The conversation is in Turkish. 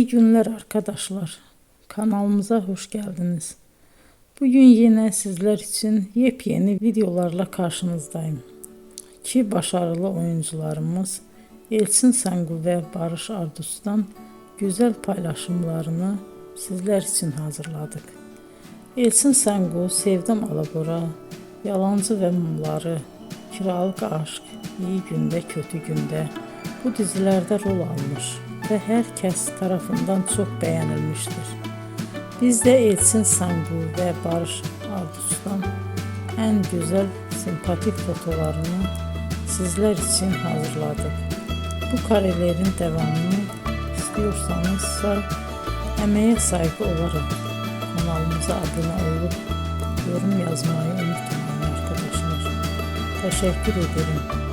İyi günler arkadaşlar. Kanalımıza hoş geldiniz. Bugün yine sizler için yepyeni videolarla karşınızdayım. İki başarılı oyuncularımız Elçin Sangu ve Barış Ardus'tan güzel paylaşımlarını sizler için hazırladık. Elçin Sangu, Sevdim Alabora, Yalancı ve Mumları, Kiralık Aşk, İyi Günde Kötü Günde bu dizilerde rol almış ve herkes tarafından çok beğenilmiştir. Biz de Elçin Sangu ve Barış Ardus'tan en güzel sempatik fotolarını sizler için hazırladık. Bu karelerin devamını istiyorsanızsa emeğe saygı olarak kanalımıza abone olup yorum yazmayı unutmayın arkadaşlar. Teşekkür ederim.